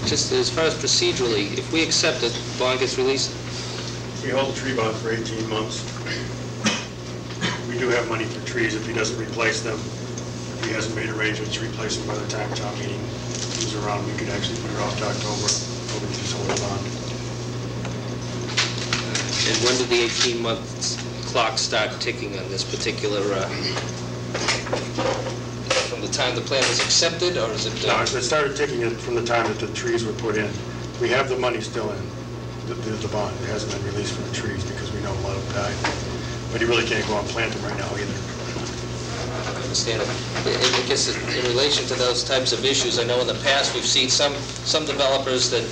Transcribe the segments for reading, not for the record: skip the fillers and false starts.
just as far as procedurally, if we accept it, bond gets released? We hold the tree bond for 18 months. We do have money for trees if he doesn't replace them. If he hasn't made arrangements to replace them by the time town meeting comes around, we could actually put it off to October, or we could just hold the bond. And when did the 18-month clock start ticking on this particular, from the time the plan was accepted, or is it? No, it started ticking from the time that the trees were put in. We have the money still in the bond. It hasn't been released for the trees because we know a lot of them died. But you really can't go out and plant them right now either. I understand it. I guess in relation to those types of issues, I know in the past we've seen some developers that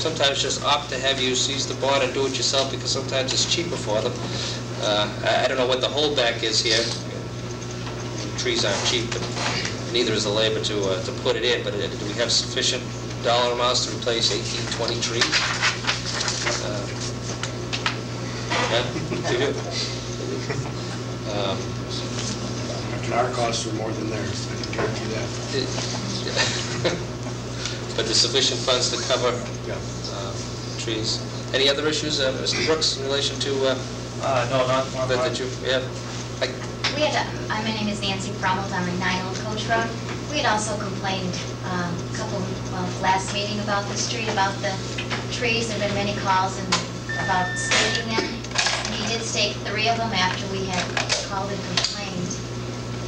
sometimes just opt to have you seize the bond and do it yourself because sometimes it's cheaper for them. I don't know what the holdback is here. Trees aren't cheap, but neither is the labor to put it in. But do we have sufficient dollar amounts to replace 18, 20 trees? Yeah, we do. And our costs are more than theirs, I can guarantee that. But there's sufficient funds to cover trees. Any other issues, Mr. Brooks, in relation to no, not that you have? We had my name is Nancy Brummelt. I'm at 9 Old Coach Road. We had also complained last meeting about the street, about the trees. There have been many calls about staking them. And he did stake 3 of them after we had called and complained.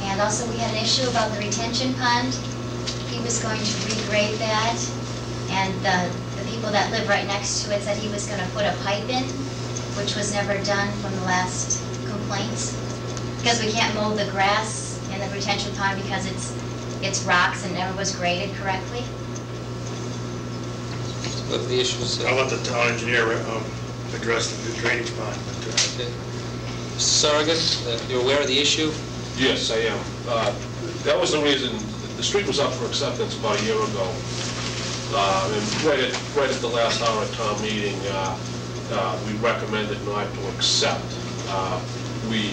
And also we had an issue about the retention pond. He was going to regrade that, and the people that live right next to it said he was going to put a pipe in, which was never done from the last complaints. Because we can't mow the grass in the retention pond because it's rocks and never was graded correctly. What are the issues? I'll let the town engineer address the drainage pond. Okay. Mr. Sargan, you're aware of the issue? Yes, I am. That was the reason. The street was up for acceptance about a year ago. And right at the last hour at town meeting, we recommended not to accept. We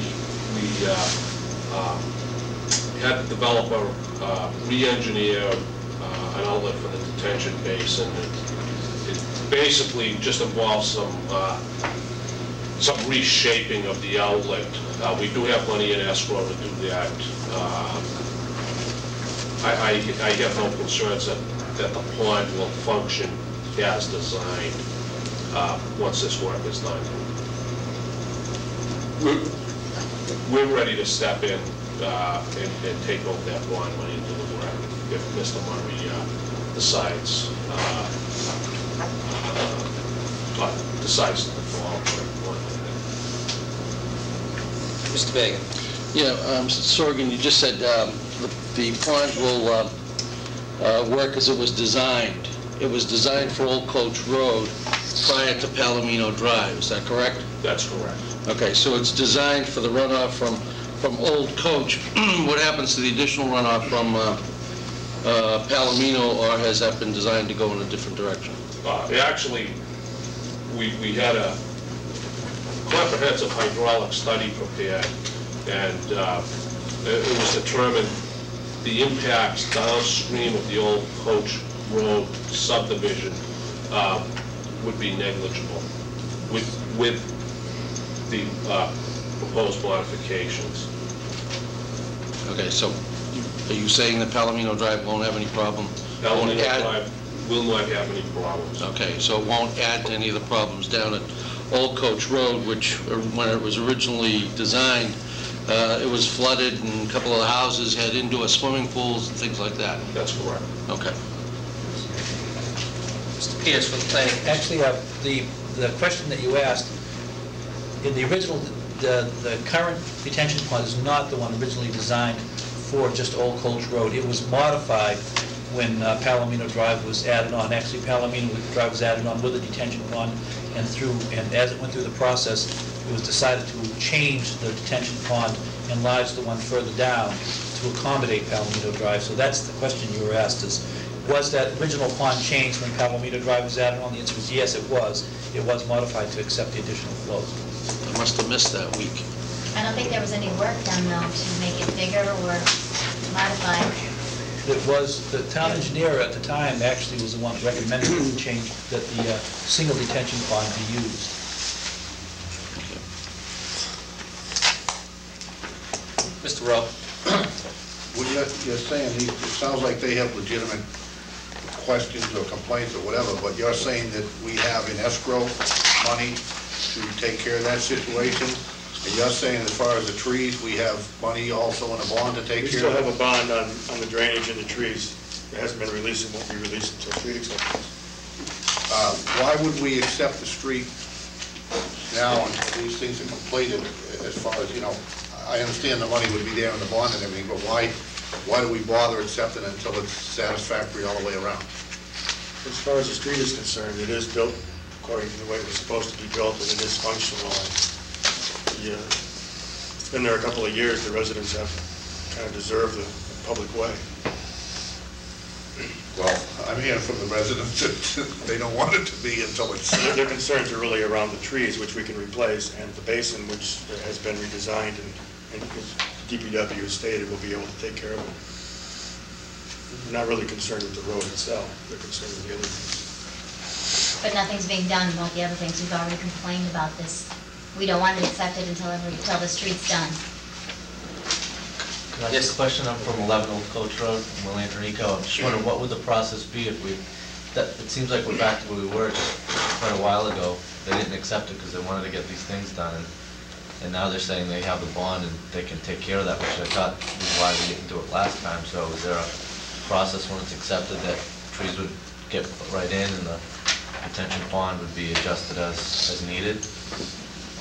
had the developer re-engineer an outlet for the detention basin. It basically just involves some reshaping of the outlet. We do have money in escrow to do that. I have no concerns that the pond will function as designed once this work is done. We're ready to step in and take over that bond money and do the work if Mr. Murray decides to fall for it. Mr. Bagan. Yeah, Sorgan, you just said the pond will work as it was designed. It was designed for Old Coach Road prior to Palomino Drive, is that correct? That's correct. Okay, so it's designed for the runoff from Old Coach. What happens to the additional runoff from Palomino, or has that been designed to go in a different direction? Actually, we had a comprehensive hydraulic study prepared, and it was determined the impacts downstream of the Old Coach Road subdivision would be negligible with the proposed modifications. Okay, so are you saying that Palomino Drive won't have any problem? Palomino Drive will not have any problems. Okay, so it won't add to any of the problems down at Old Coach Road, which when it was originally designed, it was flooded and a couple of the houses had indoor swimming pools and things like that. That's correct. Okay. Mr. Pierce for the planning. Actually, the question that you asked, in the original, the current detention pond is not the one originally designed for just Old Coach Road. It was modified when Palomino Drive was added on. Actually, Palomino Drive was added on with a detention pond, and as it went through the process, it was decided to change the detention pond, enlarge the one further down to accommodate Palomino Drive. So that's the question you were asked: was that original pond changed when Palomino Drive was added on? The answer was yes, it was. It was modified to accept the additional flows. I must have missed that week. I don't think there was any work done though to make it bigger or modified. it was, the town engineer at the time actually was the one that recommended the change, that the single detention pond be used. Mr. Rowe? What you're saying, it sounds like they have legitimate questions or complaints or whatever, but you're saying that we have in escrow money to take care of that situation? And you're saying as far as the trees, we have money also in a bond to take We care still of? have a bond on the drainage and the trees. It hasn't been released and won't be released until street acceptance. Why would we accept the street now until these things are completed? As far as, you know, I understand the money would be there in the bond and everything, but why do we bother accepting it until it's satisfactory all the way around? As far as the street is concerned, it is built according to the way it was supposed to be built, and it is functional. It's been there a couple of years. The residents have kind of deserved the public way. Well, I'm hearing from the residents that they don't want it to be until it's... Their concerns are really around the trees, which we can replace, and the basin, which has been redesigned, and DPW has stated will be able to take care of it. They're not really concerned with the road itself. They're concerned with the other things. But nothing's being done about the other things. We've already complained about this. We don't want it accepted until the street's done. Can I ask a question? I'm from 11 Old Coach Road, in William Rico. I'm just wondering, what would the process be if it seems like we're back to where we were quite a while ago. They didn't accept it because they wanted to get these things done, and now they're saying they have the bond and they can take care of that, which I thought was why we didn't do it last time. So is there a process when it's accepted that trees would get put right in and the detention pond would be adjusted as needed?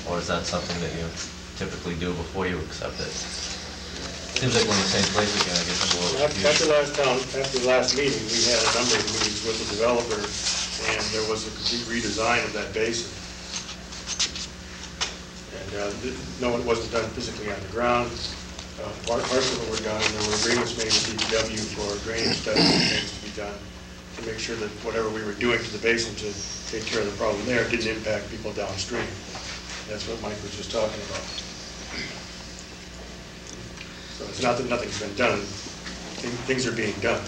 Or is that something that you typically do before you accept it? Seems like we're in the same place again, I guess I'm a little confused. After the last meeting, we had a number of meetings with the developer, and there was a complete redesign of that basin. And no, it wasn't done physically on the ground. Parts of it were done, and there were agreements made with DPW for drainage studies and things to be done to make sure that whatever we were doing to the basin to take care of the problem there didn't impact people downstream. That's what Mike was just talking about. So it's not that nothing's been done. Things are being done.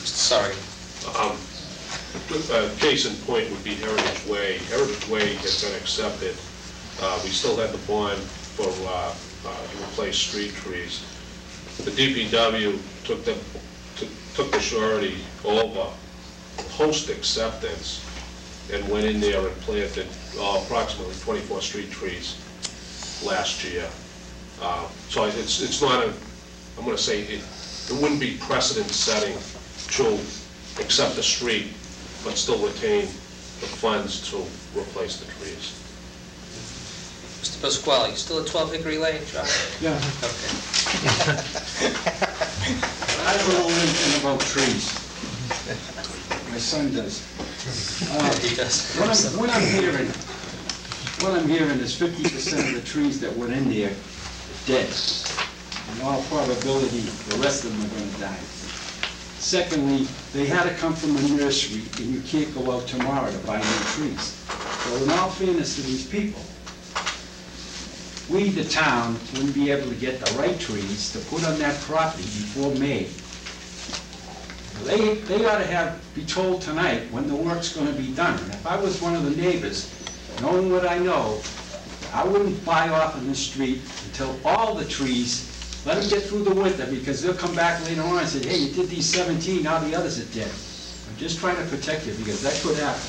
Sorry. Case in point would be Heritage Way. Heritage Way has been accepted. We still have the bond for to replace street trees. The DPW took the surety over post-acceptance and went in there and planted approximately 24 street trees last year. So it's not I'm going to say it wouldn't be precedent-setting to accept the street, but still retain the funds to replace the trees. Mr. Pasquale, you still at 12 Hickory Lane, John? Yeah. Okay. I don't know anything about trees. My son does. He does. What I'm hearing is 50% of the trees that were in there are dead. In all probability, the rest of them are going to die. Secondly, they had to come from a nursery, and you can't go out tomorrow to buy new trees. So in all fairness to these people, we, the town, wouldn't be able to get the right trees to put on that property before May. They ought to be told tonight when the work's going to be done. And if I was one of the neighbors, knowing what I know, I wouldn't buy off on the street until all the trees, let them get through the winter, because they'll come back later on and say, hey, you did these 17, now the others are dead. I'm just trying to protect you, because that could happen.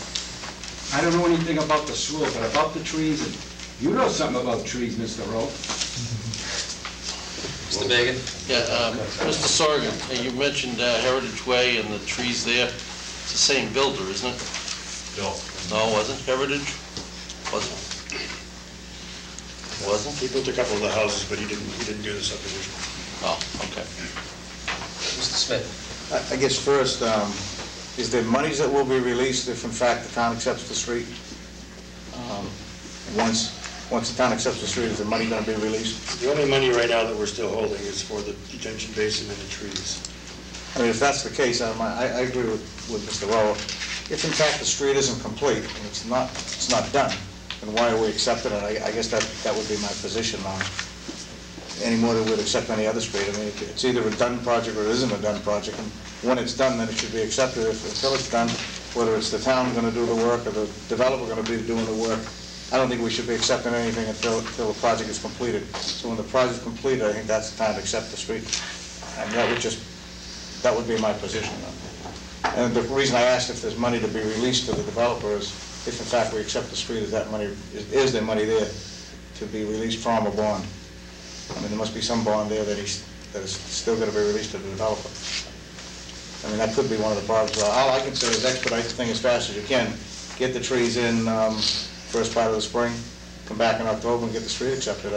I don't know anything about the swirl, but about the trees, and you know something about trees, Mr. Rowe. Mr. Bagan? Yeah, Mr. Sorgan, you mentioned Heritage Way and the trees there. It's the same builder, isn't it? No. No, it wasn't Heritage? Wasn't? Wasn't? He built a couple of the houses, but he didn't do the subdivision. Oh, okay. Mr. Smith? I guess first, is there monies that will be released if in fact the town accepts the street? Once the town accepts the street, is the money going to be released? The only money right now that we're still holding is for the detention basin and the trees. I mean, if that's the case, I agree with Mr. Rowe. If in fact the street isn't complete and it's not done, then why are we accepting it? I guess that would be my position on it. any more than we'd accept any other street. I mean, it's either a done project or it isn't a done project, and when it's done, then it should be accepted. Until it's done, whether it's the town gonna do the work or the developer gonna be doing the work, I don't think we should be accepting anything until the project is completed. So when the project's completed, I think that's the time to accept the street. And that would be my position. And the reason I asked if there's money to be released to the developer is if in fact we accept the street, is there money there to be released from a bond? I mean, there must be some bond there that is still gonna be released to the developer. I mean, that could be one of the problems. All I can say is expedite the thing as fast as you can. Get the trees in first part of the spring, come back in October and get the street accepted.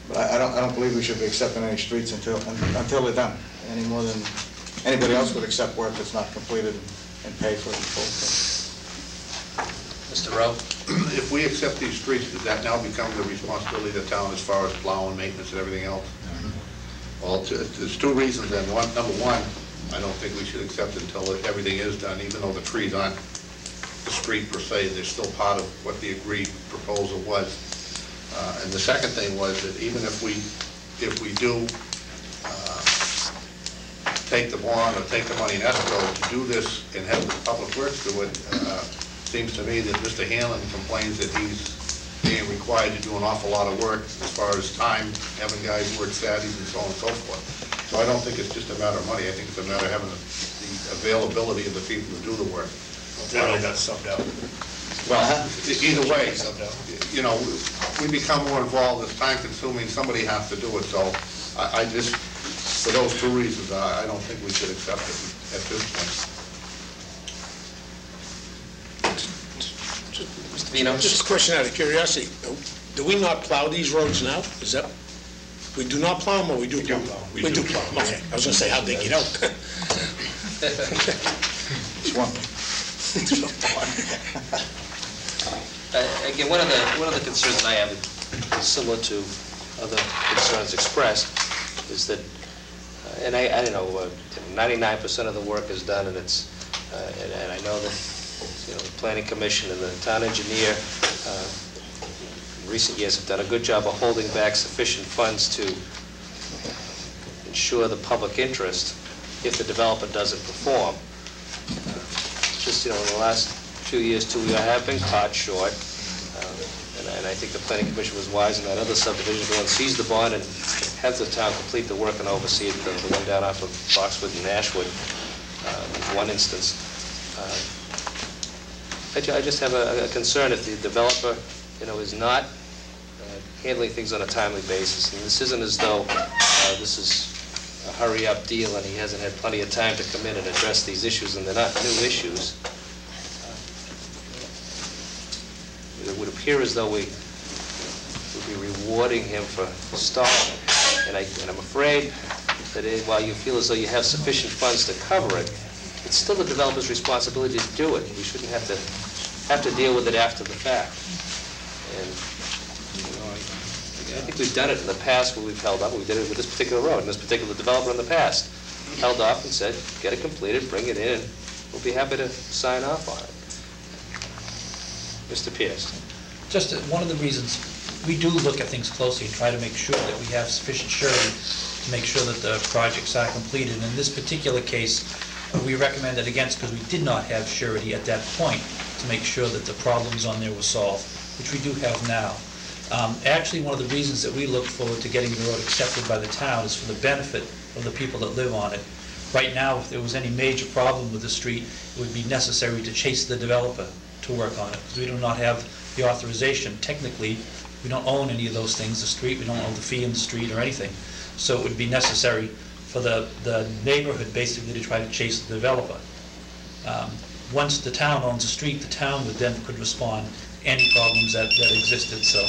But I don't believe we should be accepting any streets until they're done, any more than anybody else would accept work that's not completed and pay for it in full. Mr. Rowe? If we accept these streets, does that now become the responsibility of the town as far as plowing, maintenance, and everything else? Well, there's two reasons then. Number one, I don't think we should accept it until everything is done, even though the trees aren't the street per se, they're still part of what the agreed proposal was. And the second thing was that even if we do take the bond or take the money in escrow to do this and have the public works do it, seems to me that Mr. Hanlon complains that he's being required to do an awful lot of work as far as time, having guys work Saturdays and so on and so forth. So I don't think it's just a matter of money. I think it's a matter of having the availability of the people to do the work. Generally, that's subbed out. Well, either way, you know, we become more involved, it's time consuming, somebody has to do it, so I just, for those two reasons, I don't think we should accept it at this point. Mr. Vino? Just a question out of curiosity. Do we not plow these roads now? Is that, we do not plow them, or we do plow them? We do plow them, okay. I was gonna say, how'd they get out? It's one. Again, one of the concerns that I have, similar to other concerns expressed, is that, and I don't know, 99% of the work is done, and it's, and I know that, you know, the Planning Commission and the town engineer in recent years have done a good job of holding back sufficient funds to ensure the public interest if the developer doesn't perform. Just, you know, in the last few years, too, we have been caught short, and I think the Planning Commission was wise in that other subdivision to go and seize the bond and have the town complete the work and oversee it, the one down off of Boxwood and Ashwood, in one instance. I just have a concern if the developer, you know, is not handling things on a timely basis, and this isn't as though this is a hurry-up deal and he hasn't had plenty of time to come in and address these issues, and they're not new issues. It would appear as though we would be rewarding him for stalling. And I'm afraid that while you feel as though you have sufficient funds to cover it, it's still the developer's responsibility to do it. We shouldn't have to deal with it after the fact. And you know, I think we've done it in the past where we've held up. We did it with this particular road, and this particular developer in the past held off and said, get it completed, bring it in, and we'll be happy to sign off on it. Mr. Pierce. Just one of the reasons we do look at things closely and try to make sure that we have sufficient surety to make sure that the projects are completed. In this particular case, we recommended against because we did not have surety at that point to make sure that the problems on there were solved, which we do have now. Actually, one of the reasons that we look forward to getting the road accepted by the town is for the benefit of the people that live on it. Right now, if there was any major problem with the street, it would be necessary to chase the developer to work on it, because we do not have the authorization. Technically, we don't own any of those things, the street, we don't own the fee in the street or anything. So it would be necessary for the neighborhood basically to try to chase the developer. Once the town owns the street, the town could respond to any problems that existed. So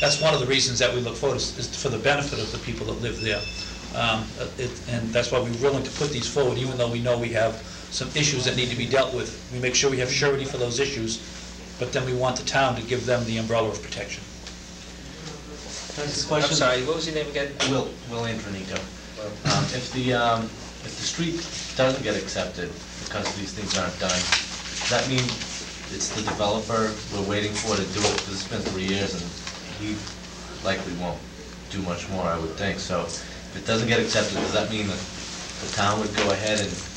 that's one of the reasons that we look forward is for the benefit of the people that live there. And that's why we're willing to put these forward, even though we know we have some issues that need to be dealt with. We make sure we have surety for those issues, but then we want the town to give them the umbrella of protection. Can I ask a question? I'm sorry, what was your name again? Will Andronico. If the street doesn't get accepted because these things aren't done, does that mean it's the developer we're waiting for to do it? Because it's been 3 years and he likely won't. do much more, I would think. So if it doesn't get accepted, does that mean that the town would go ahead and